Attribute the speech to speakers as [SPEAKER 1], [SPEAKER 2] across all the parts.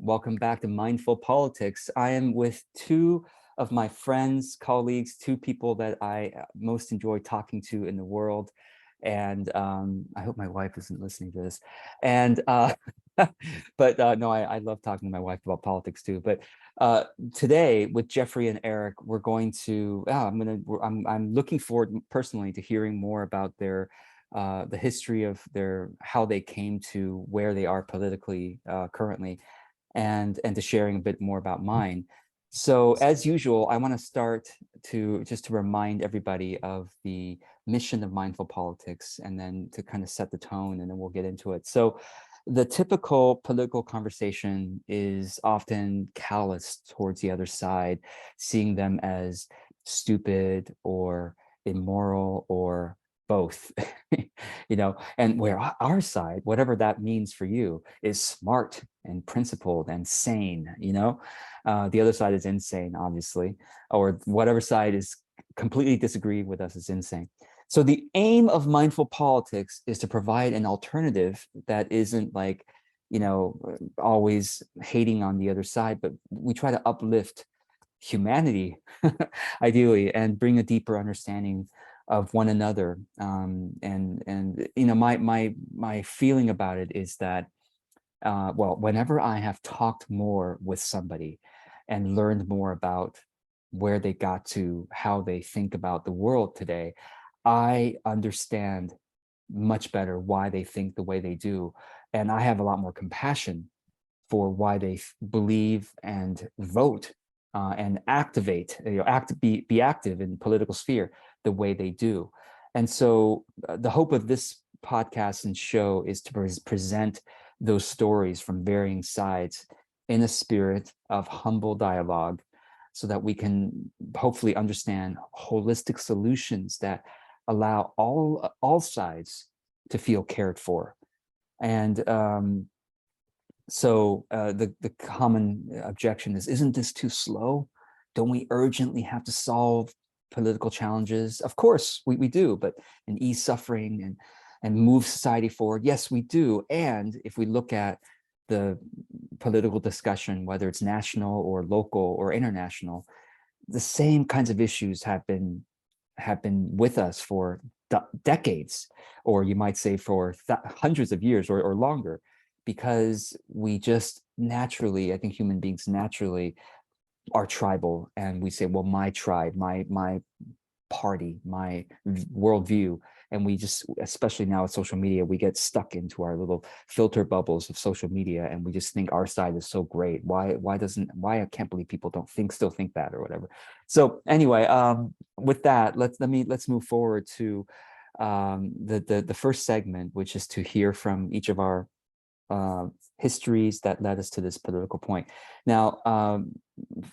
[SPEAKER 1] Welcome back to Mindful Politics. I am with two of my friends, colleagues, two people that I most enjoy talking to in the world. And I hope my wife isn't listening to this. And but no, I love talking to my wife about politics too. But today with Jeffrey and Eric, we're going to. I'm looking forward personally to hearing more about the history of how they came to where they are politically currently, and to sharing a bit more about mine. So as usual, I want to start to remind everybody of the mission of mindful politics, and then to kind of set the tone, and then we'll get into it. So the typical political conversation is often callous towards the other side, seeing them as stupid or immoral or both. And where our side, whatever that means for you, is smart and principled and sane. The other side is insane, obviously, or whatever side is completely disagreeing with us is insane. So the aim of mindful politics is to provide an alternative that isn't like, always hating on the other side, but we try to uplift humanity, ideally, and bring a deeper understanding of one another. My feeling about it is that, whenever I have talked more with somebody and learned more about where they got to, how they think about the world today, I understand much better why they think the way they do. And I have a lot more compassion for why they believe and vote and activate, be active in political sphere the way they do. And so the hope of this podcast and show is to present those stories from varying sides in a spirit of humble dialogue, so that we can hopefully understand holistic solutions that allow all sides to feel cared for. And so the common objection is, isn't this too slow? Don't we urgently have to solve political challenges? Of course we do, but and ease suffering and move society forward. Yes, we do. And if we look at the political discussion, whether it's national or local or international, the same kinds of issues have been with us for decades, or you might say for hundreds of years or longer, because we just naturally, I think human beings naturally are tribal, and we say, well, my tribe, my party, my worldview. And we just, especially now with social media, we get stuck into our little filter bubbles of social media, and we just think our side is so great. Why I can't believe people still think that, or whatever. So anyway, with that, let's move forward to the first segment, which is to hear from each of our histories that led us to this political point. Now,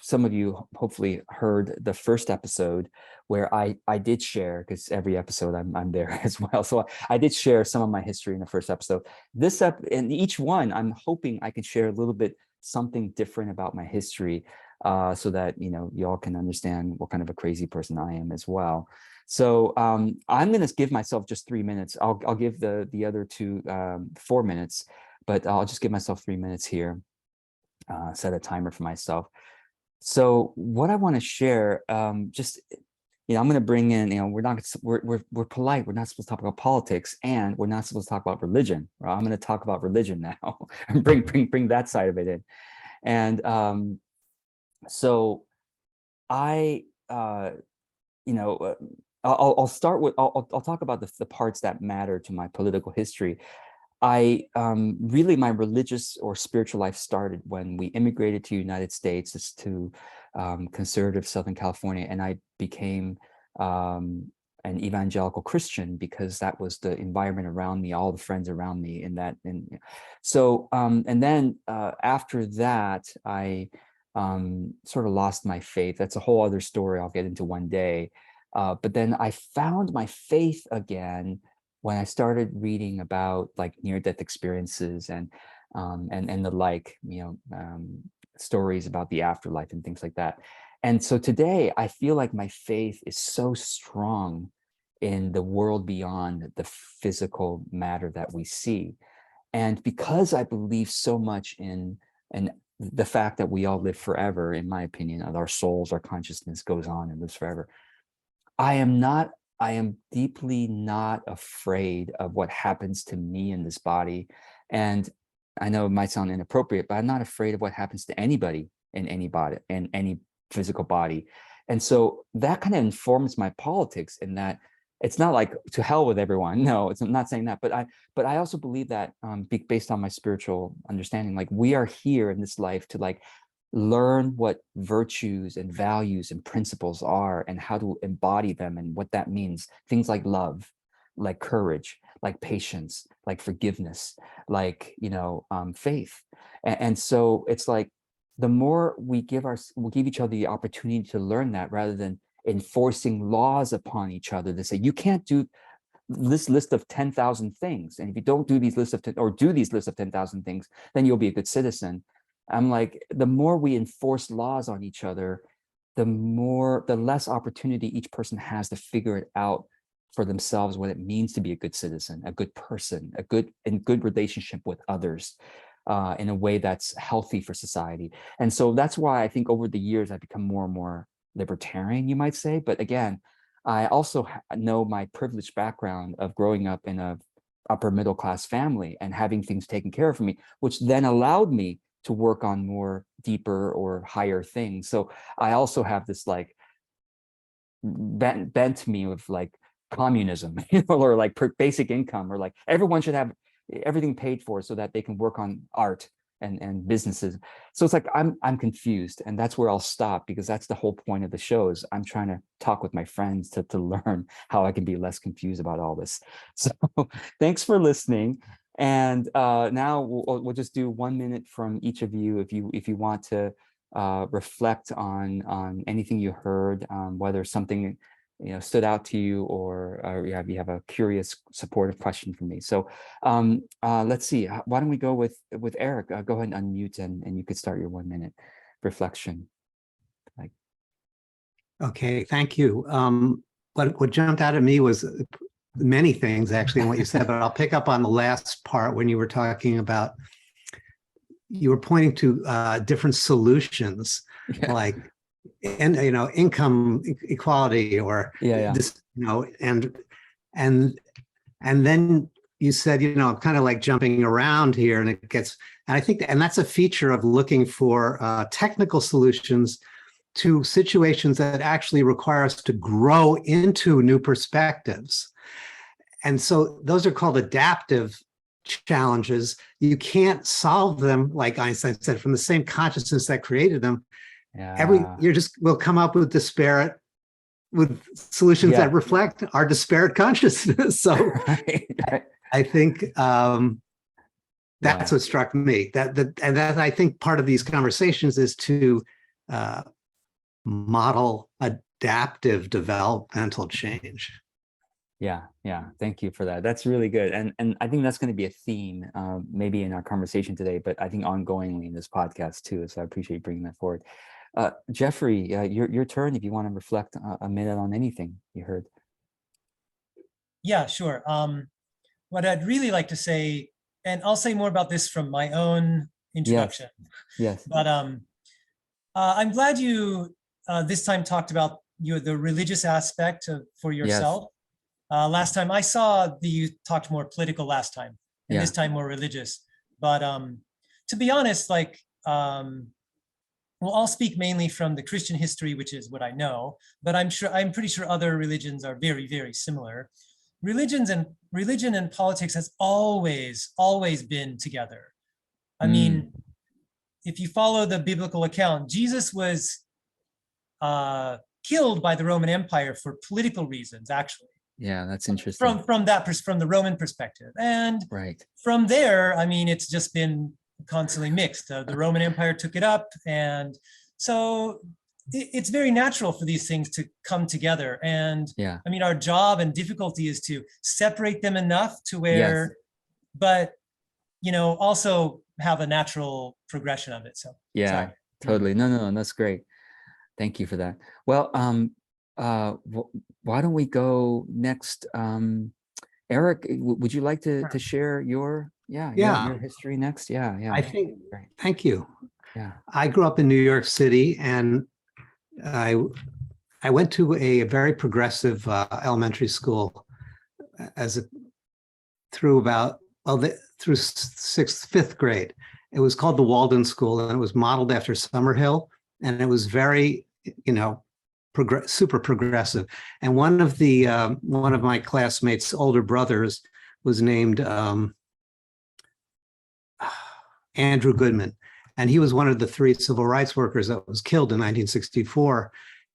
[SPEAKER 1] some of you hopefully heard the first episode, where I did share, because every episode I'm there as well. So I did share some of my history in the first episode. In each one, I'm hoping I can share a little bit something different about my history, so that y'all can understand what kind of a crazy person I am as well. So I'm going to give myself just 3 minutes. I'll give the other two 4 minutes, but I'll just give myself 3 minutes here. Set a timer for myself. So what I want to share, I'm going to bring in, we're polite. We're not supposed to talk about politics, and we're not supposed to talk about religion. Well, I'm going to talk about religion now and bring that side of it in. And so I, I'll start with, I'll talk about the parts that matter to my political history. Really, my religious or spiritual life started when we immigrated to the United States, to conservative Southern California, and I became an evangelical Christian, because that was the environment around me, all the friends around me in that. And then after that, I sort of lost my faith. That's a whole other story I'll get into one day. But then I found my faith again when I started reading about like near-death experiences and the like, stories about the afterlife and things like that. And so today I feel like my faith is so strong in the world beyond the physical matter that we see. And because I believe so much in an the fact that we all live forever, in my opinion, of our souls, our consciousness goes on and lives forever. I am deeply not afraid of what happens to me in this body. And I know it might sound inappropriate, but I'm not afraid of what happens to anybody in any body, in any physical body. And so that kind of informs my politics, in that it's not like to hell with everyone. No, I'm not saying that, but I also believe that based on my spiritual understanding, like we are here in this life to like learn what virtues and values and principles are and how to embody them and what that means. Things like love, like courage, like patience, like forgiveness, like, faith. And so it's like, the more we'll give each other the opportunity to learn that, rather than enforcing laws upon each other to say, you can't do this list of 10,000 things. And if you don't do these lists of 10, or do these lists of 10,000 things, then you'll be a good citizen. I'm like, the more we enforce laws on each other, the less opportunity each person has to figure it out for themselves, what it means to be a good citizen, a good person, in good relationship with others, in a way that's healthy for society. And so that's why I think over the years I've become more and more libertarian, you might say. But again, I also know my privileged background of growing up in a upper middle class family and having things taken care of for me, which then allowed me to work on more deeper or higher things. So I also have this like bent me of like communism, or like basic income, or like everyone should have everything paid for so that they can work on art and businesses. So it's like I'm confused, and that's where I'll stop, because that's the whole point of the show. Is I'm trying to talk with my friends to learn how I can be less confused about all this. So thanks for listening. And now we'll just do 1 minute from each of you, if you want to reflect on anything you heard, whether something stood out to you, or you have a curious, supportive question for me. So let's see. Why don't we go with Eric? Go ahead and unmute, and you could start your 1 minute reflection.
[SPEAKER 2] Okay, thank you. What jumped out at me was many things actually in what you said, but I'll pick up on the last part when you were talking about, you were pointing to different solutions, like, and income equality, or this, and then you said, kind of like jumping around here, and it gets, and I think, and that's a feature of looking for technical solutions to situations that actually require us to grow into new perspectives. And so those are called adaptive challenges. You can't solve them, like Einstein said, from the same consciousness that created them. You just will come up with solutions that reflect our disparate consciousness. So I think that's what struck me. That I think part of these conversations is to model adaptive developmental change.
[SPEAKER 1] Yeah. Thank you for that. That's really good. And I think that's going to be a theme, maybe in our conversation today, but I think ongoingly in this podcast too. So I appreciate bringing that forward. Jeffrey, your turn if you want to reflect a minute on anything you heard.
[SPEAKER 3] Yeah, sure. What I'd really like to say, and I'll say more about this from my own introduction.
[SPEAKER 1] Yes.
[SPEAKER 3] But I'm glad you this time talked about the religious aspect for yourself. Yes. Last time I saw you talked more political last time, and this time more religious. But to be honest, like, well, I'll speak mainly from the Christian history, which is what I know, but I'm pretty sure other religions are very, very similar. Religion and politics has always been together. I mean, if you follow the biblical account, Jesus was killed by the Roman Empire for political reasons, actually.
[SPEAKER 1] Yeah, that's interesting.
[SPEAKER 3] From the Roman perspective, and from there, I mean, it's just been constantly mixed. The Roman Empire took it up, and so it's very natural for these things to come together. And I mean, our job and difficulty is to separate them enough to where, but also have a natural progression of it. So sorry.
[SPEAKER 1] Totally. No, that's great. Thank you for that. Well, why don't we go next? Eric, would you like to share your history next? Yeah.
[SPEAKER 2] I think. Thank you.
[SPEAKER 1] Yeah.
[SPEAKER 2] I grew up in New York City, and I I went to a very progressive elementary school as a through about through fifth grade. It was called the Walden School, and it was modeled after Summerhill, and it was very, super progressive. And one of my classmates' older brothers was named Andrew Goodman, and he was one of the 3 civil rights workers that was killed in 1964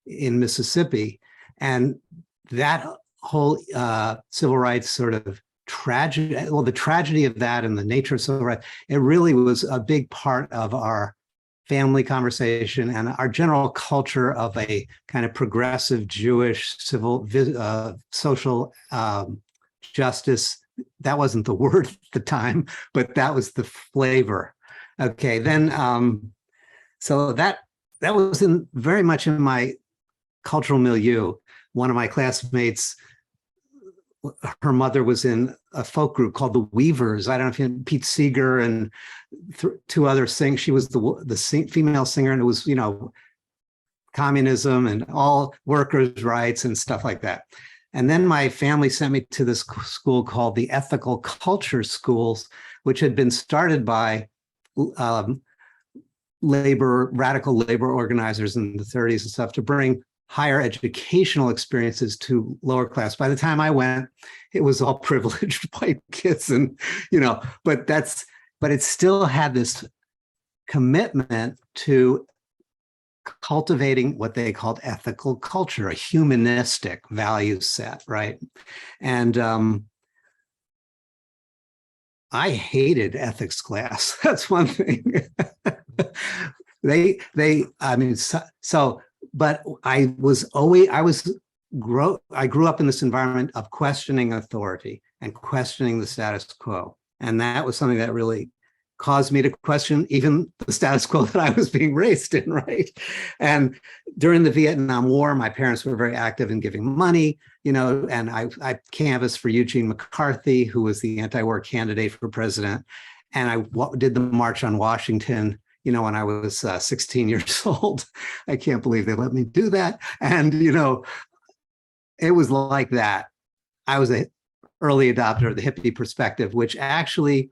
[SPEAKER 2] in Mississippi. And that whole civil rights sort of tragedy, well, the tragedy of that and the nature of civil rights, it really was a big part of our family conversation and our general culture of a kind of progressive Jewish civil social justice. That wasn't the word at the time, but that was the flavor. Okay, then so that was very much in my cultural milieu. One of my classmates, her mother was in a folk group called the Weavers. I don't know if you know Pete Seeger and 2 other singers. She was the female singer, and it was, communism and all workers' rights and stuff like that. And then my family sent me to this school called the Ethical Culture Schools, which had been started by radical labor organizers in the 30s and stuff to bring higher educational experiences to lower class. By the time I went, it was all privileged white kids, and but it still had this commitment to cultivating what they called ethical culture, a humanistic value set, right? And I hated ethics class. That's one thing. But I grew up in this environment of questioning authority and questioning the status quo. And that was something that really caused me to question even the status quo that I was being raised in, right? And during the Vietnam War, my parents were very active in giving money, and I canvassed for Eugene McCarthy, who was the anti-war candidate for president. And I did the March on Washington, when I was 16 years old. I can't believe they let me do that. And, it was like that. I was an early adopter of the hippie perspective, which actually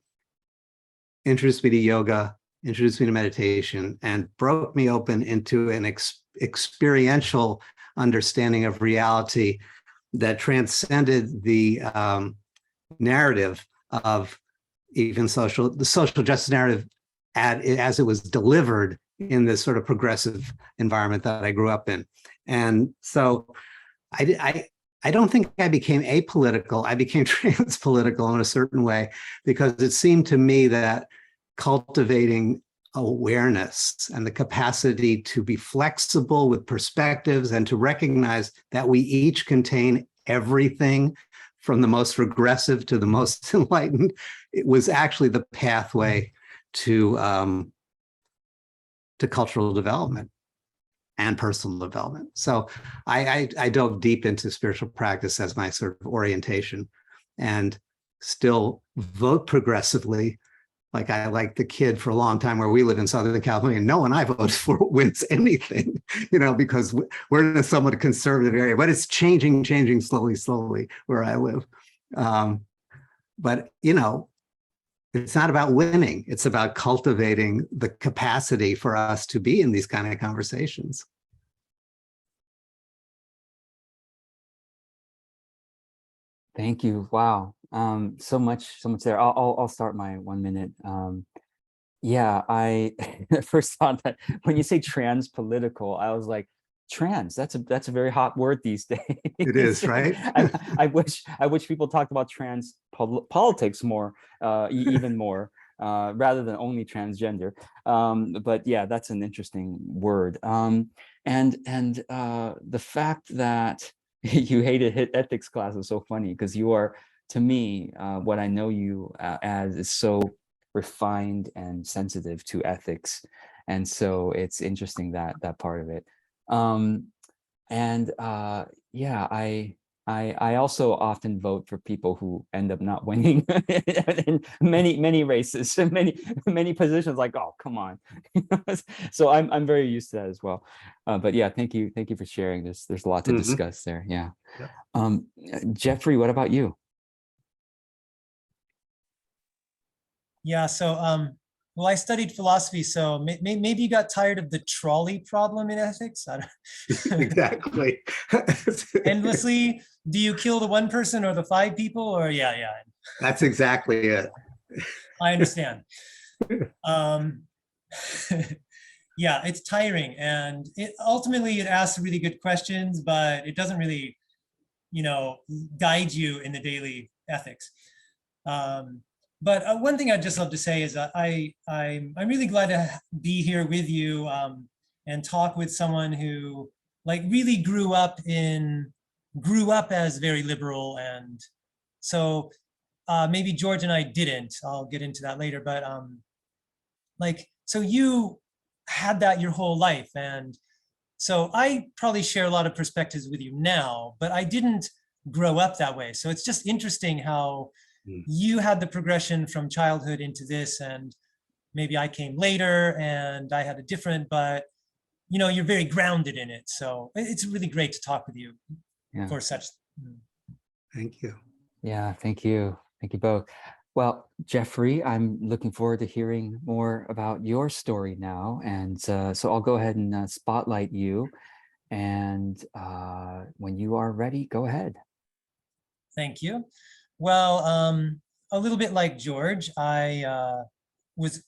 [SPEAKER 2] introduced me to yoga, introduced me to meditation, and broke me open into an experiential understanding of reality that transcended the narrative of even the social justice narrative as it was delivered in this sort of progressive environment that I grew up in. And so I don't think I became apolitical. I became transpolitical in a certain way, because it seemed to me that cultivating awareness and the capacity to be flexible with perspectives and to recognize that we each contain everything from the most regressive to the most enlightened, it was actually the pathway to cultural development and personal development. So I dove deep into spiritual practice as my sort of orientation, and still vote progressively. Like I liked the kid for a long time where we live in Southern California. No one I voted for wins anything, because we're in a somewhat conservative area, but it's changing slowly where I live. But, it's not about winning. It's about cultivating the capacity for us to be in these kind of conversations.
[SPEAKER 1] Thank you. Wow. So much there. I'll start my 1 minute. Yeah, I first thought that when you say trans political, I was like, trans, that's a very hot word these days.
[SPEAKER 2] It is, right?
[SPEAKER 1] I wish people talked about trans politics more, even more, rather than only transgender. But yeah, that's an interesting word. And the fact that you hated ethics class is so funny, because you are, to me, what I know you as is so refined and sensitive to ethics. And so it's interesting that part of it. Yeah, I also often vote for people who end up not winning in many races and many positions. Like, oh, come on. So I'm very used to that as well. But yeah, thank you for sharing this. There's a lot to discuss there. Yeah.
[SPEAKER 2] Yep.
[SPEAKER 1] Jeffrey, what about you?
[SPEAKER 3] Yeah, so well, I studied philosophy, so maybe you got tired of the trolley problem in ethics. I don't
[SPEAKER 2] Exactly.
[SPEAKER 3] endlessly. Do you kill the one person or the five people? Or yeah,
[SPEAKER 2] That's exactly it.
[SPEAKER 3] I understand. Um, yeah, it's tiring, and ultimately it asks really good questions, but it doesn't really, guide you in the daily ethics. But one thing I'd just love to say is that I'm really glad to be here with you and talk with someone who like really grew up as very liberal, and so maybe George and I didn't. I'll get into that later, but so you had that your whole life, and so I probably share a lot of perspectives with you now, but I didn't grow up that way. So it's just interesting how you had the progression from childhood into this, and maybe I came later and I had a different, but you're very grounded in it. So it's really great to talk with you for such.
[SPEAKER 2] Thank you.
[SPEAKER 1] Yeah, thank you. Thank you both. Well, Jeffrey, I'm looking forward to hearing more about your story now. And so I'll go ahead and spotlight you. And when you are ready, go ahead.
[SPEAKER 3] Thank you. Well, a little bit like George, I was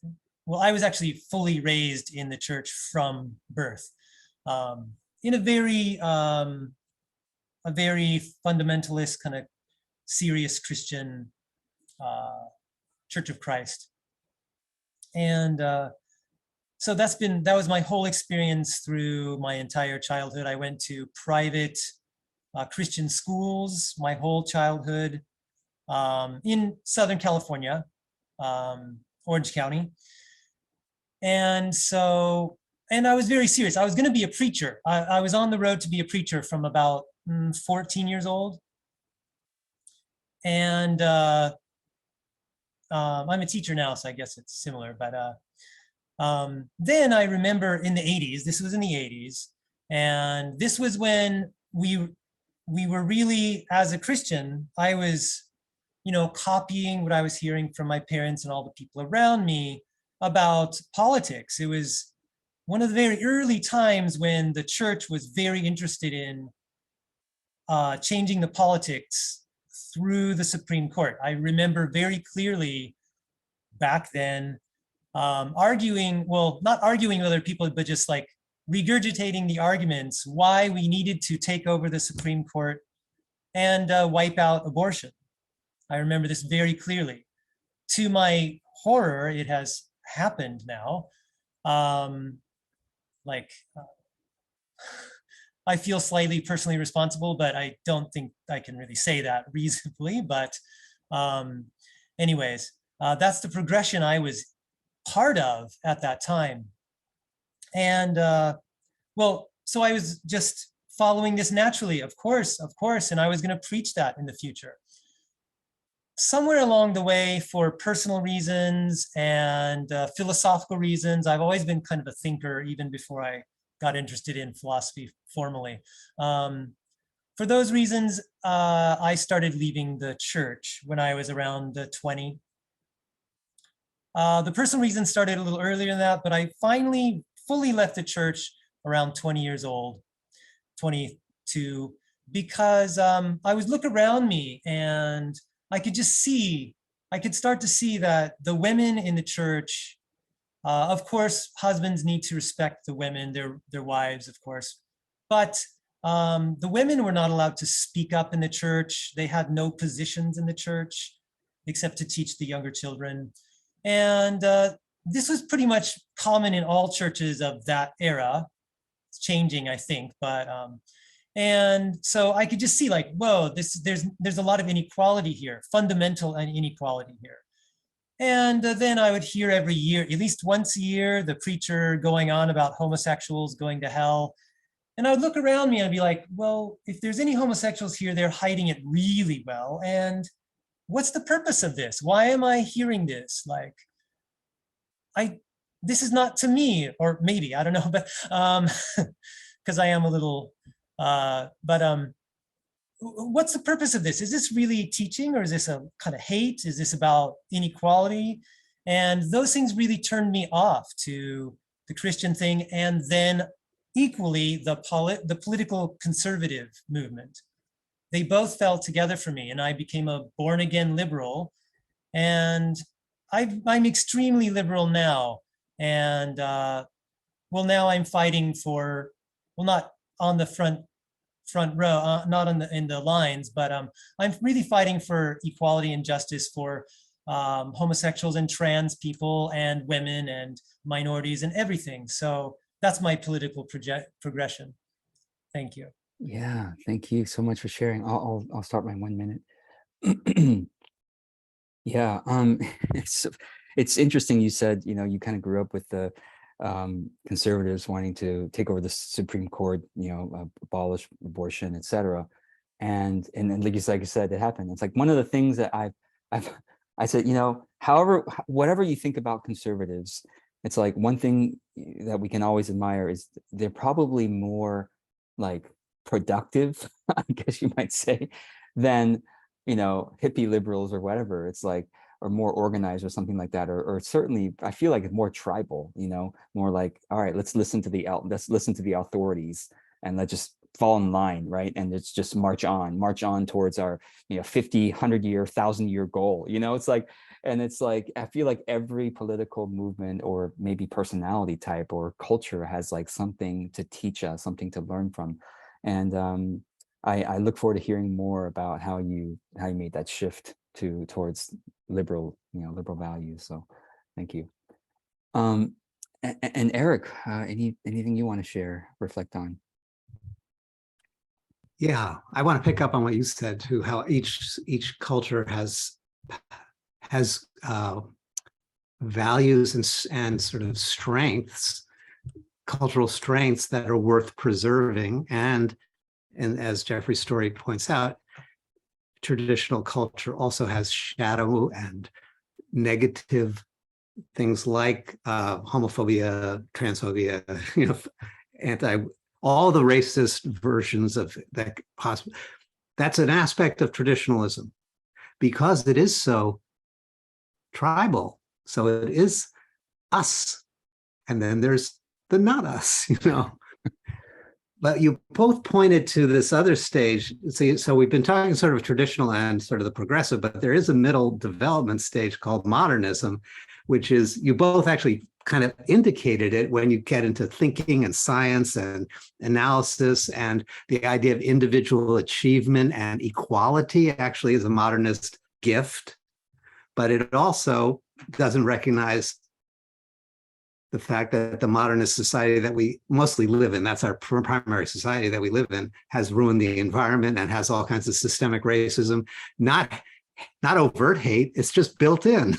[SPEAKER 3] actually fully raised in the church from birth, in a very fundamentalist kind of serious Christian Church of Christ. And so that was my whole experience through my entire childhood. I went to private Christian schools my whole childhood in Southern California, Orange County. And I was very serious. I was going to be a preacher. I was on the road to be a preacher from about 14 years old. And I'm a teacher now, so I guess it's similar. But then I remember in the 80s, this was in the 80s, and this was when we were really, as a Christian, I was, copying what I was hearing from my parents and all the people around me about politics. It was one of the very early times when the church was very interested in changing the politics through the Supreme Court. I remember very clearly back then arguing, well, not arguing with other people, but just like regurgitating the arguments why we needed to take over the Supreme Court and wipe out abortion. I remember this very clearly. To my horror, it has happened now. I feel slightly personally responsible, but I don't think I can really say that reasonably. But anyways, that's the progression I was part of at that time. And so I was just following this naturally, of course, and I was going to preach that in the future. Somewhere along the way, for personal reasons and philosophical reasons, I've always been kind of a thinker, even before I got interested in philosophy formally. For those reasons, I started leaving the church when I was around 20. The personal reasons started a little earlier than that, but I finally fully left the church around 20 years old, 22, because I would look around me and I could start to see that the women in the church, of course, husbands need to respect the women, their wives, of course, but the women were not allowed to speak up in the church. They had no positions in the church except to teach the younger children. And this was pretty much common in all churches of that era. It's changing, I think, but and so I could just see like, whoa, there's a lot of inequality here, fundamental inequality here. And then I would hear every year, at least once a year, the preacher going on about homosexuals going to hell. And I would look around me and I'd be like, well, if there's any homosexuals here, they're hiding it really well. And what's the purpose of this? Why am I hearing this? Like, this is not to me, or maybe, I don't know, but because I am a little, what's the purpose of this? Is this really teaching, or is this a kind of hate? Is this about inequality? And those things really turned me off to the Christian thing. And then equally, the political conservative movement. They both fell together for me, and I became a born again liberal. And I'm extremely liberal now. And well, now I'm fighting for, well, not on the front row, not in the lines, but I'm really fighting for equality and justice for homosexuals and trans people and women and minorities and everything. So that's my political progression. Thank you.
[SPEAKER 1] Yeah, thank you so much for sharing. I'll start my 1 minute. Yeah, it's interesting. You said, you kind of grew up with the conservatives wanting to take over the Supreme Court, abolish abortion, etc. And then, like you said, it happened. It's like one of the things that I said, whatever you think about conservatives, it's like one thing that we can always admire is they're probably more like productive, I guess you might say, than hippie liberals or whatever. It's like, or more organized or something like that, or certainly I feel like it's more tribal, more like, all right, let's listen to the authorities and let's just fall in line, right? And it's just march on towards our 50, 100-year, 1,000-year goal. It's like, and it's like, I feel like every political movement or maybe personality type or culture has like something to teach us, something to learn from. And I look forward to hearing more about how you made that shift towards liberal values. So thank you. And Eric, anything you want to share, reflect on?
[SPEAKER 2] Yeah, I want to pick up on what you said too, how each culture has values and sort of strengths, cultural strengths that are worth preserving. And as Jeffrey's story points out, traditional culture also has shadow and negative things like homophobia, transphobia, all the racist versions of that possible. That's an aspect of traditionalism because it is so tribal. So it is us, and then there's the not us, But you both pointed to this other stage. So we've been talking sort of traditional and sort of the progressive, but there is a middle development stage called modernism, which is, you both actually kind of indicated it when you get into thinking and science and analysis, and the idea of individual achievement and equality actually is a modernist gift, but it also doesn't recognize the fact that the modernist society that we mostly live in, that's our primary society that we live in, has ruined the environment and has all kinds of systemic racism, not overt hate, it's just built in,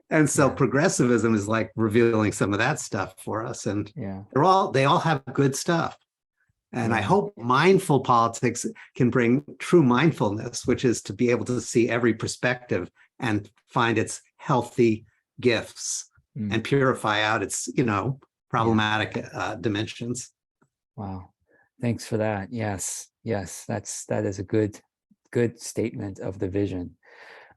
[SPEAKER 2] And so progressivism is like revealing some of that stuff for us. And they all have good stuff. And I hope mindful politics can bring true mindfulness, which is to be able to see every perspective and find its healthy gifts and purify out its, problematic dimensions. Wow.
[SPEAKER 1] Thanks for that. Yes. That is a good statement of the vision.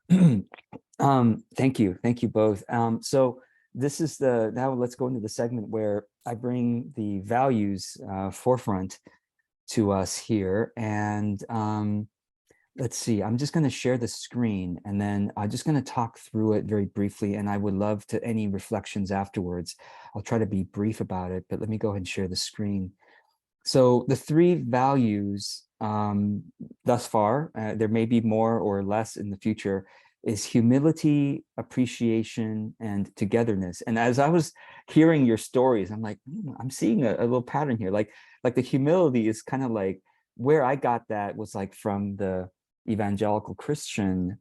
[SPEAKER 1] Thank you both. So this is now let's go into the segment where I bring the values forefront to us here. And let's see, I'm just going to share the screen, and then I'm just going to talk through it very briefly, and I would love to any reflections afterwards. I'll try to be brief about it, but let me go ahead and share the screen. So the three values thus far, there may be more or less in the future, is humility, appreciation, and togetherness. And as I was hearing your stories, I'm like, I'm seeing a little pattern here. Like the humility is kind of like where I got that was like from the evangelical Christian,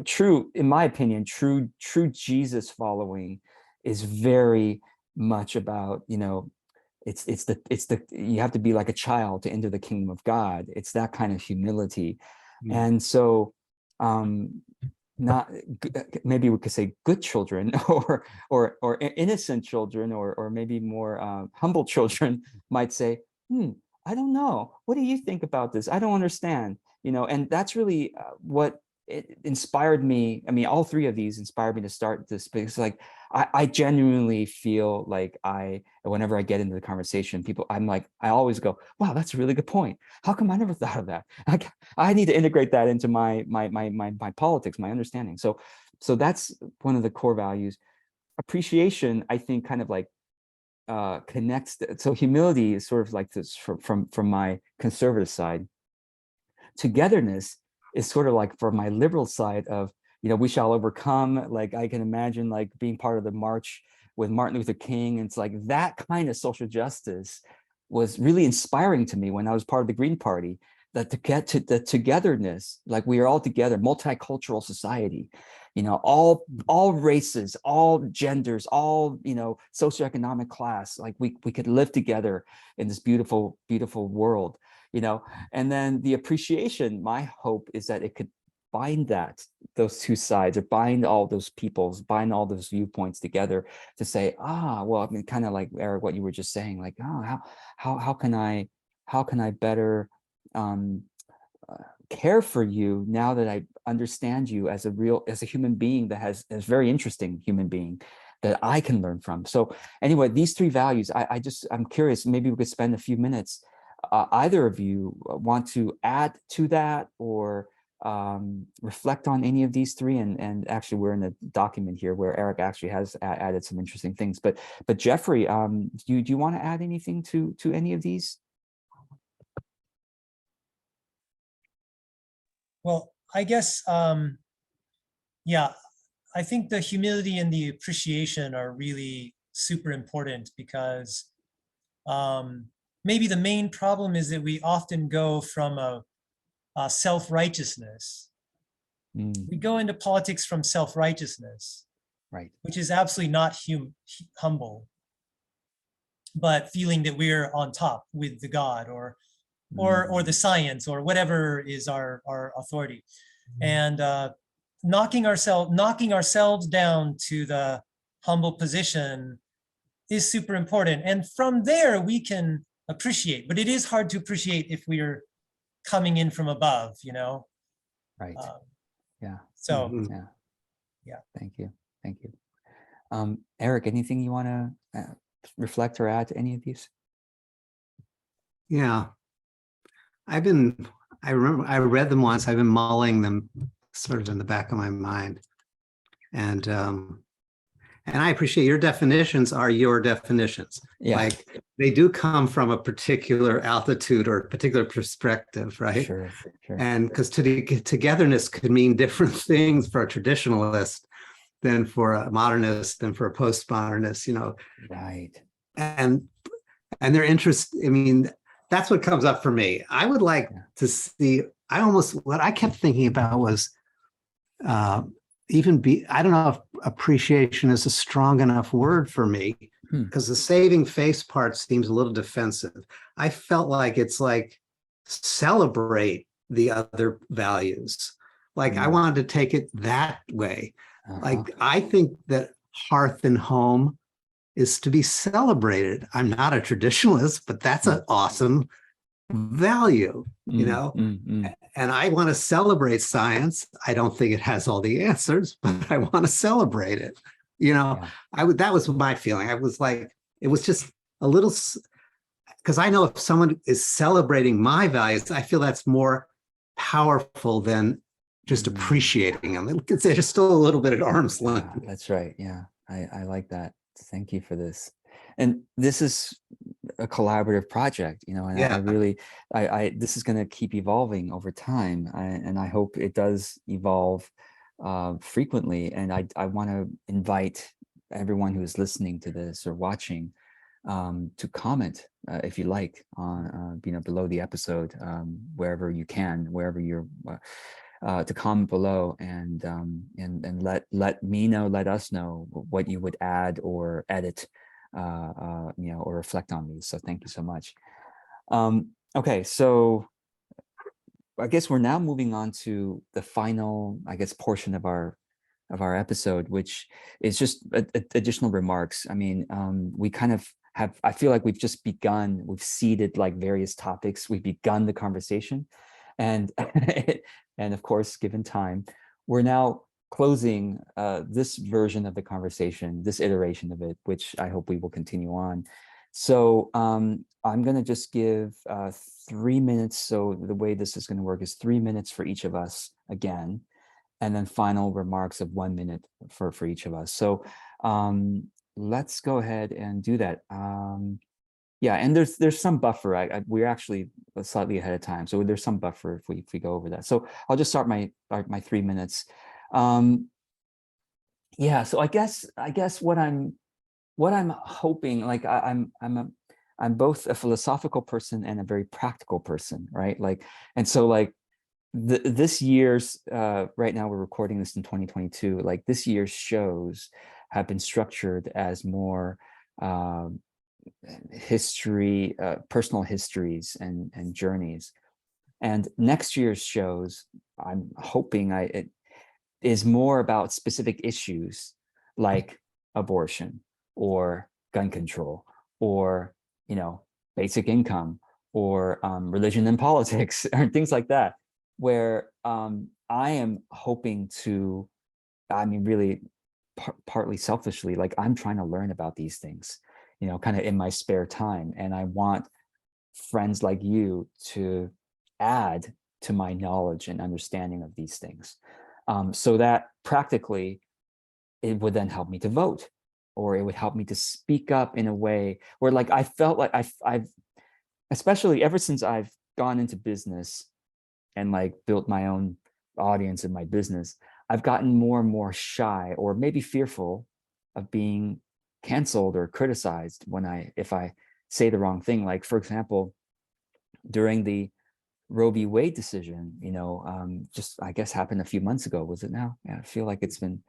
[SPEAKER 1] true, in my opinion, true Jesus following is very much about, you have to be like a child to enter the kingdom of God. It's that kind of humility.
[SPEAKER 2] Mm.
[SPEAKER 1] And so not maybe we could say good children or innocent children or maybe more humble children might say, I don't know, what do you think about this? I don't understand, and that's really what it inspired me. I mean, all three of these inspired me to start this, because like I genuinely feel like whenever I get into the conversation, I always go, wow, that's a really good point. How come I never thought of that? I need to integrate that into my politics, my understanding. So that's one of the core values. Appreciation, I think, kind of like connects. So humility is sort of like this from my conservative side. Togetherness is sort of like for my liberal side of, we shall overcome. Like I can imagine like being part of the march with Martin Luther King. And it's like that kind of social justice was really inspiring to me when I was part of the Green Party, that to get to the togetherness, like we are all together, multicultural society, all races, all genders, all, socioeconomic class, like we could live together in this beautiful, beautiful world. And then the appreciation, my hope is that it could bind those two sides, or bind all those peoples, bind all those viewpoints together to say, well, I mean, kind of like Eric, what you were just saying, like, how can I better care for you now that I understand you as a human being that has a very interesting human being that I can learn from. So anyway, these three values, I'm curious, maybe we could spend a few minutes. Either of you want to add to that or reflect on any of these three? And actually, we're in a document here where Eric actually has added some interesting things. But Jeffrey, do you want to add anything to any of these?
[SPEAKER 3] Well, I guess, yeah, I think the humility and the appreciation are really super important, because maybe the main problem is that we often go from a self-righteousness. We go into politics from self-righteousness,
[SPEAKER 1] right,
[SPEAKER 3] which is absolutely not humble, but feeling that we're on top with the God or the science or whatever is our authority, and knocking ourselves down to the humble position is super important. And from there we can appreciate, but it is hard to appreciate if we are coming in from above,
[SPEAKER 1] right. Yeah.
[SPEAKER 3] So
[SPEAKER 1] yeah. Thank you. Eric, anything you want to reflect or add to any of these?
[SPEAKER 2] Yeah, I remember I read them once. I've been mulling them sort of in the back of my mind. And I appreciate your definitions are your definitions.
[SPEAKER 1] Yeah.
[SPEAKER 2] Like they do come from a particular altitude or a particular perspective, right?
[SPEAKER 1] Sure.
[SPEAKER 2] And because togetherness could mean different things for a traditionalist than for a modernist, than for a postmodernist,
[SPEAKER 1] Right.
[SPEAKER 2] And their interest, I mean, that's what comes up for me. I would like to see, what I kept thinking about was I don't know if appreciation is a strong enough word for me, because the saving face part seems a little defensive. I felt like it's like celebrate the other values. Like I wanted to take it that way. Like I think that hearth and home is to be celebrated. I'm not a traditionalist, but that's an awesome value, and I want to celebrate science. I don't think it has all the answers, but I want to celebrate it. That was my feeling. I was like, it was just a little, because I know if someone is celebrating my values, I feel that's more powerful than just appreciating them. It's just still a little bit at arm's length.
[SPEAKER 1] Yeah, that's right. Yeah, I like that. Thank you for this. And this is a collaborative project, and I really, this is going to keep evolving over time, and I hope it does evolve frequently. And I want to invite everyone who is listening to this or watching to comment if you like on below the episode, wherever you can, wherever you're. To comment below and let me know, let us know what you would add or edit or reflect on these. So thank you so much. Okay, so I guess we're now moving on to the final, I guess, portion of our episode, which is just additional remarks. I mean, we kind of have, I feel like we've just begun, we've seeded like various topics, we've begun the conversation, and and of course, given time, we're now closing this version of the conversation, this iteration of it, which I hope we will continue on. So I'm going to just give 3 minutes. So the way this is going to work is 3 minutes for each of us again, and then final remarks of 1 minute for each of us. So let's go ahead and do that. Yeah, and there's some buffer. We're actually slightly ahead of time, so there's some buffer if we go over that. So I'll just start my 3 minutes. Yeah, so I guess what I'm hoping, like I'm both a philosophical person and a very practical person, right? Like, and so like this year's right now we're recording this in 2022. Like this year's shows have been structured as more history, personal histories and journeys. And next year's shows, I'm hoping it is more about specific issues like abortion or gun control or, basic income or religion and politics or things like that, where I am hoping to, I mean, really partly selfishly, like I'm trying to learn about these things, kind of in my spare time. And I want friends like you to add to my knowledge and understanding of these things. So that practically, it would then help me to vote, or it would help me to speak up in a way where like I felt like I've especially ever since I've gone into business and like built my own audience in my business, I've gotten more and more shy or maybe fearful of being canceled or criticized if I say the wrong thing. Like, for example, during the Roe v. Wade decision, just I guess happened a few months ago. Was it now? Yeah, I feel like it's been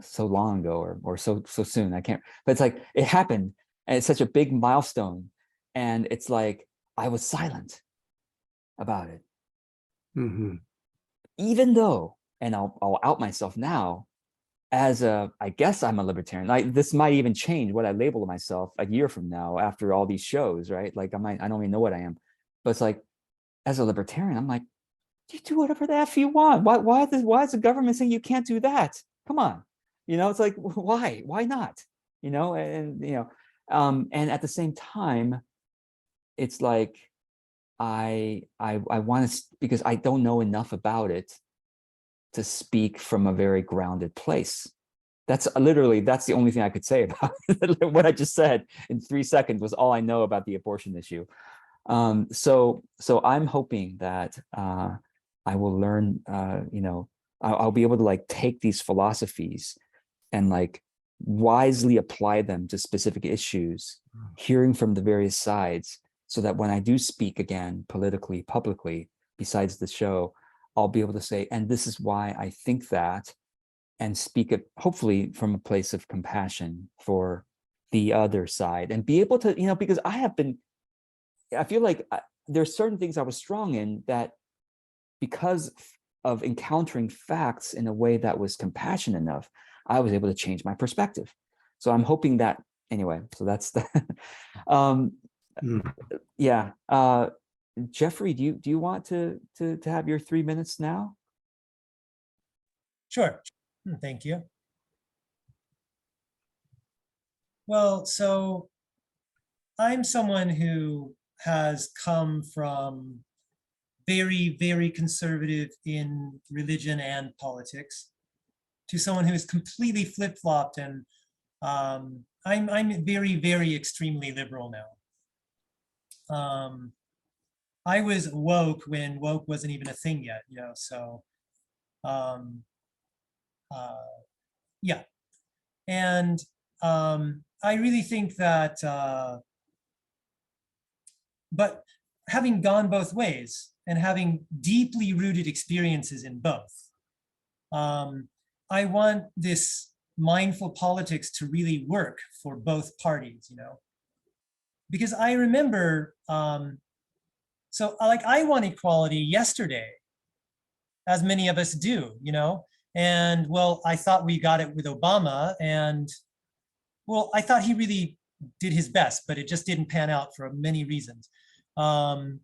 [SPEAKER 1] so long ago or so soon. I can't, but it's like it happened and it's such a big milestone. And it's like I was silent about it.
[SPEAKER 2] Mm-hmm.
[SPEAKER 1] Even though, and I'll out myself now, I guess I'm a libertarian. Like this might even change what I label myself a year from now after all these shows, right? Like I don't even know what I am, but it's like, as a libertarian, I'm like, you do whatever the F you want. Why is the government saying you can't do that? Come on. It's like, why not? And at the same time, it's like, I want to, because I don't know enough about it to speak from a very grounded place. That's the only thing I could say about it. What I just said in 3 seconds was all I know about the abortion issue. So I'm hoping that I will learn, I'll be able to like take these philosophies and like wisely apply them to specific issues, hearing from the various sides, so that when I do speak again politically, publicly, besides the show, I'll be able to say, and this is why I think that, and speak it hopefully from a place of compassion for the other side, and be able to, because I feel like there's certain things I was strong in that, because of encountering facts in a way that was compassionate enough, I was able to change my perspective. So I'm hoping that, anyway, so that's the, yeah. Jeffrey, do you want to have your 3 minutes now?
[SPEAKER 3] Sure. Thank you. Well, so I'm someone who has come from very, very conservative in religion and politics to someone who is completely flip-flopped, and I'm very, very extremely liberal now. I was woke when woke wasn't even a thing yet, so yeah. And I really think that, but having gone both ways and having deeply rooted experiences in both, I want this mindful politics to really work for both parties, because I remember, so like I want equality yesterday, as many of us do, and well, I thought we got it with Obama, and well, I thought he really did his best, but it just didn't pan out for many reasons. And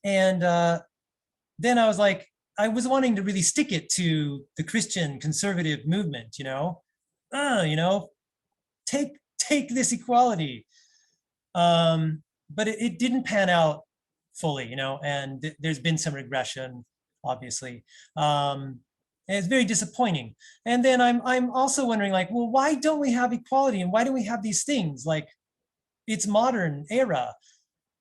[SPEAKER 3] then I was like, I was wanting to really stick it to the Christian conservative movement, take this equality. But it didn't pan out fully, and there's been some regression, obviously. And it's very disappointing. And then I'm also wondering, like, well, why don't we have equality, and why don't we have these things? Like, it's modern era.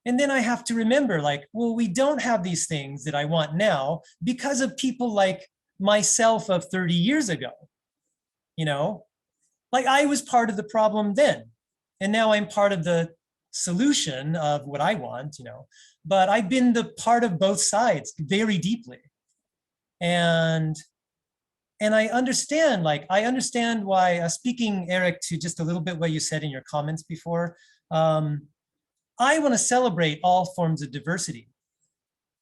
[SPEAKER 3] And then I have to remember, like, well, we don't have these things that I want now because of people like myself of 30 years ago. Like, I was part of the problem then, and now I'm part of the solution of what I want, but I've been the part of both sides very deeply. And I understand, I understand why, speaking, Eric, to just a little bit what you said in your comments before, I want to celebrate all forms of diversity,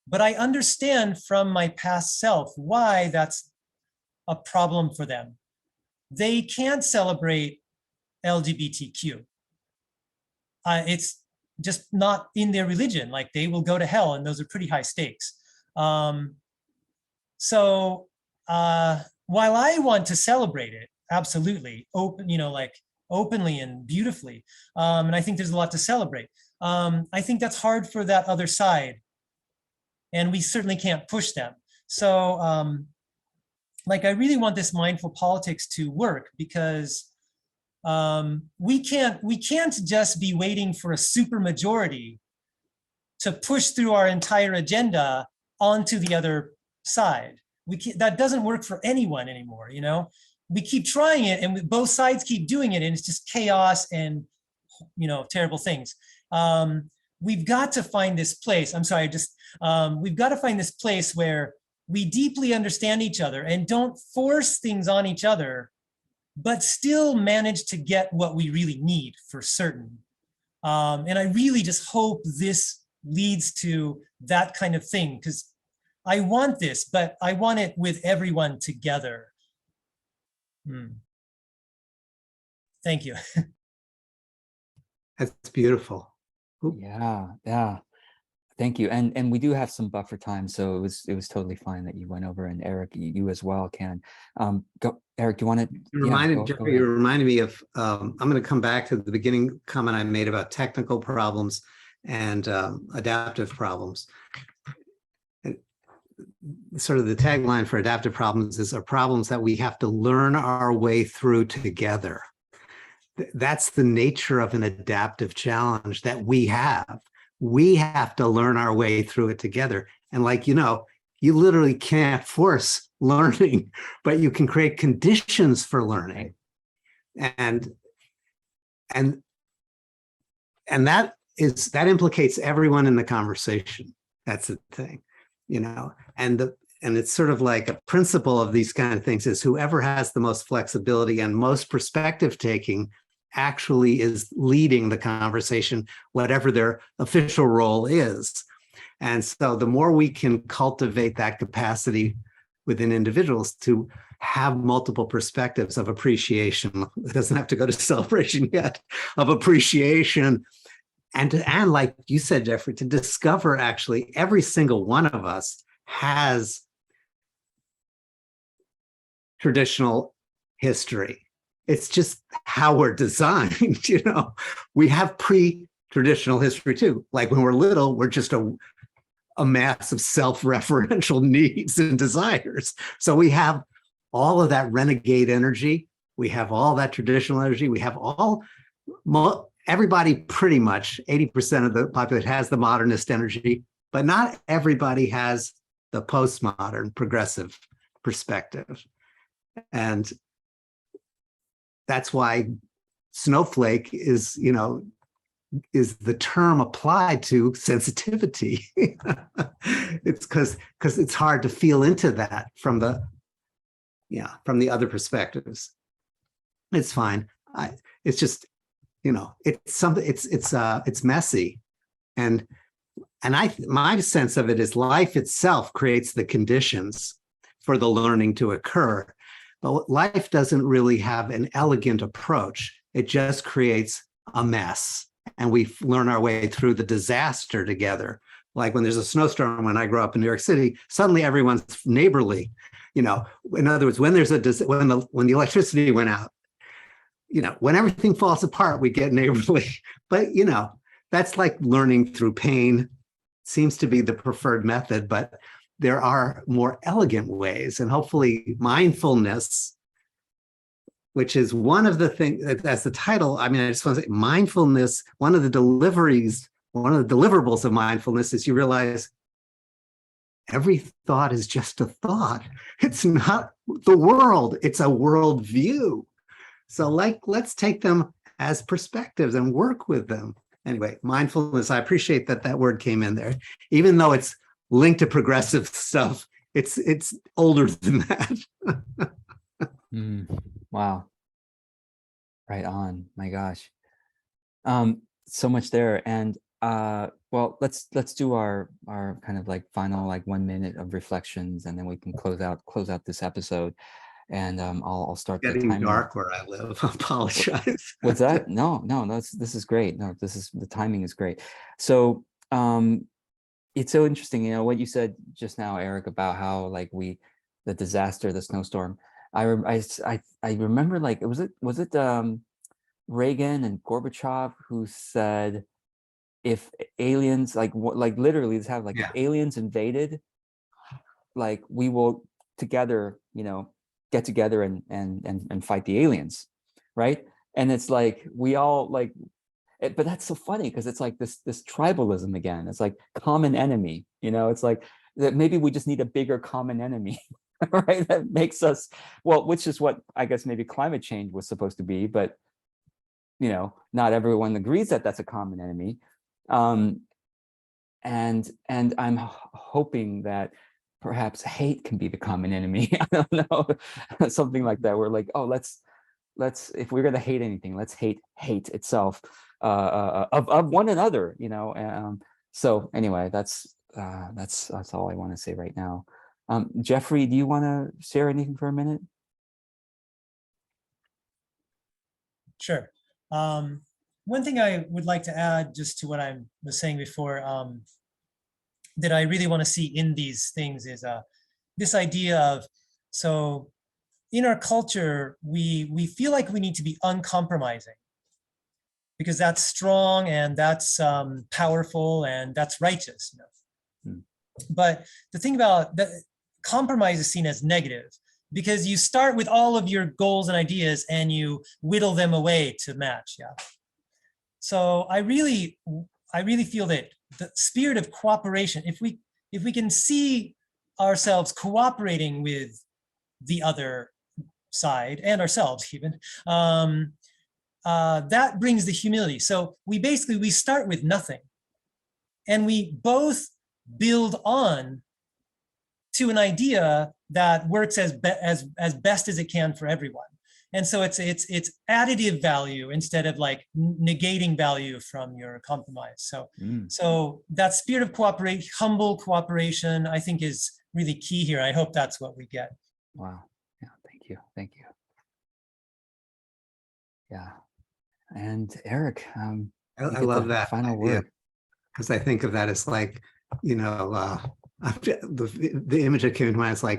[SPEAKER 3] but I understand from my past self why that's a problem for them. They can't celebrate LGBTQ. It's just not in their religion. Like, they will go to hell, and those are pretty high stakes. So while I want to celebrate it, absolutely, openly and beautifully, and I think there's a lot to celebrate. I think that's hard for that other side, and we certainly can't push them. So I really want this mindful politics to work, because we can't just be waiting for a super majority to push through our entire agenda onto the other side. That doesn't work for anyone anymore. We keep trying it, and both sides keep doing it, and it's just chaos and terrible things. We've got to find this place. We've got to find this place where we deeply understand each other and don't force things on each other, but still manage to get what we really need for certain. And I really just hope this leads to that kind of thing, because I want this, but I want it with everyone together. Thank you.
[SPEAKER 2] That's beautiful.
[SPEAKER 1] Yeah. Thank you. And we do have some buffer time, so it was totally fine that you went over, and Eric, you as well can. Go, Eric, do you want to?
[SPEAKER 2] You reminded me of, I'm going to come back to the beginning comment I made about technical problems and adaptive problems. And sort of the tagline for adaptive problems is are problems that we have to learn our way through together. That's the nature of an adaptive challenge that we have. We have to learn our way through it together. And you literally can't force learning, but you can create conditions for learning. And that implicates everyone in the conversation. That's the thing, and it's sort of like a principle of these kind of things is whoever has the most flexibility and most perspective taking actually is leading the conversation, whatever their official role is. And so the more we can cultivate that capacity within individuals to have multiple perspectives of appreciation, it doesn't have to go to celebration yet, of appreciation, and like you said, Jeffrey, to discover actually every single one of us has traditional history. It's just how we're designed, We have pre-traditional history too. Like when we're little, we're just a mass of self-referential needs and desires. So we have all of that renegade energy. We have all that traditional energy. We have everybody pretty much, 80% of the population has the modernist energy, but not everybody has the postmodern progressive perspective. And that's why snowflake is the term applied to sensitivity. It's because it's hard to feel into that from the other perspectives. It's fine. It's just, it's something, it's messy. And my sense of it is life itself creates the conditions for the learning to occur. But life doesn't really have an elegant approach. It just creates a mess. And we learn our way through the disaster together. Like when there's a snowstorm, when I grew up in New York City, suddenly everyone's neighborly. In other words, when the electricity went out, when everything falls apart, we get neighborly. But, that's like learning through pain. Seems to be the preferred method, but there are more elegant ways. And hopefully mindfulness, which is one of the things, as the title, I just want to say mindfulness, one of the deliverables of mindfulness is you realize every thought is just a thought. It's not the world, it's a world view. So let's take them as perspectives and work with them. Anyway, mindfulness, I appreciate that word came in there. Even though it's linked to progressive stuff, it's older than that.
[SPEAKER 1] Wow. Right on. My gosh. So much there. And well, let's do our kind of like final 1 minute of reflections, and then we can close out this episode. And I'll start
[SPEAKER 2] getting the dark where I live. I apologize.
[SPEAKER 1] What's that? No, this is great. No, the timing is great. So it's so interesting, what you said just now, Eric, about how the disaster, the snowstorm. I remember was it Reagan and Gorbachev who said, if aliens literally this have if aliens invaded, we will together, get together and fight the aliens, right? And it's we all but that's so funny because it's this tribalism again. It's common enemy, it's that maybe we just need a bigger common enemy, right? That makes us, which is what I guess maybe climate change was supposed to be, but not everyone agrees that that's a common enemy. And I'm hoping that perhaps hate can be the common enemy. I don't know, something like that. We're let's if we're gonna hate anything, let's hate itself, of one another, so anyway, that's all I want to say right now. Jeffrey, do you want to share anything for a minute?
[SPEAKER 3] Sure. One thing I would like to add just to what I was saying before, that I really want to see in these things is this idea of, so in our culture, we feel like we need to be uncompromising because that's strong and that's powerful and that's righteous. But the thing about that, compromise is seen as negative because you start with all of your goals and ideas and you whittle them away to match. So I really feel that the spirit of cooperation, if we can see ourselves cooperating with the other side and ourselves even, that brings the humility. So we start with nothing and we both build on to an idea that works as best as it can for everyone. And so it's additive value instead of negating value from your compromise. So that spirit of cooperation, humble cooperation, I think is really key here. I hope that's what we get.
[SPEAKER 1] Wow. Yeah. Thank you. Yeah. And Eric,
[SPEAKER 2] I love that
[SPEAKER 1] final word,
[SPEAKER 2] because I think of that as the image that came to mind is a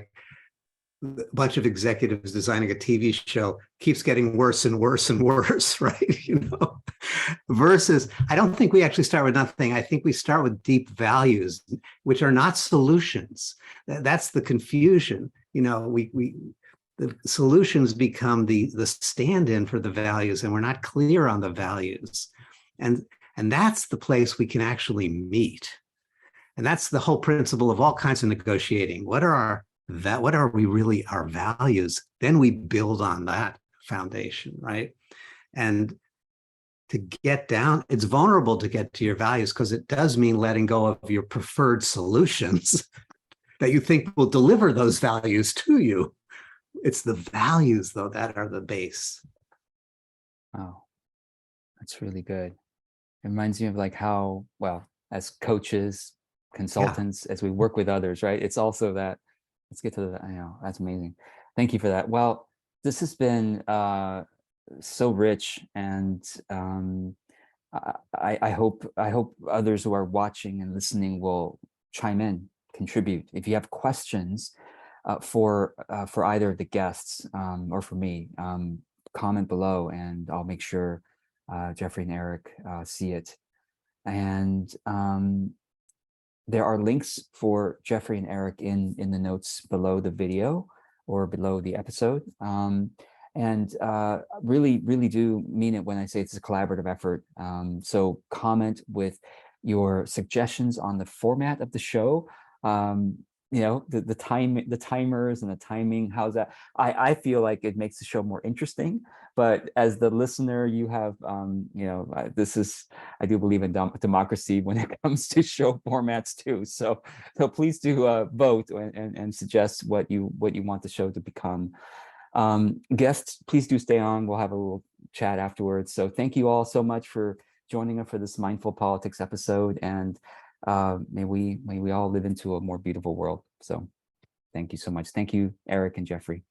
[SPEAKER 2] bunch of executives designing a TV show keeps getting worse and worse and worse, right? Versus, I don't think we actually start with nothing. I think we start with deep values, which are not solutions. That's the confusion. The solutions become the stand-in for the values, and we're not clear on the values. And that's the place we can actually meet. And that's the whole principle of all kinds of negotiating. What are really our values? Then we build on that foundation, right? And to get down, it's vulnerable to get to your values because it does mean letting go of your preferred solutions that you think will deliver those values to you. It's the values, though, that are the base.
[SPEAKER 1] Oh, that's really good. It reminds me of like how, well, as coaches, consultants, as we work with others, right? It's also that, let's get to the, I know, that's amazing. Thank you for that. Well, this has been so rich, and I hope others who are watching and listening will chime in, contribute. If you have questions for either of the guests or for me, comment below, and I'll make sure Jeffrey and Eric see it. And there are links for Jeffrey and Eric in the notes below the video or below the episode. And really, really do mean it when I say it's a collaborative effort. So comment with your suggestions on the format of the show. You know, the timers and the timing. How's that? I feel like it makes the show more interesting. But as the listener, you have, you know, this is, I do believe in democracy when it comes to show formats too. So please do vote and suggest what you want the show to become. Guests, please do stay on. We'll have a little chat afterwards. So thank you all so much for joining us for this Mindful Politics episode, and may we all live into a more beautiful world. So thank you so much. Thank you, Eric and Jeffrey.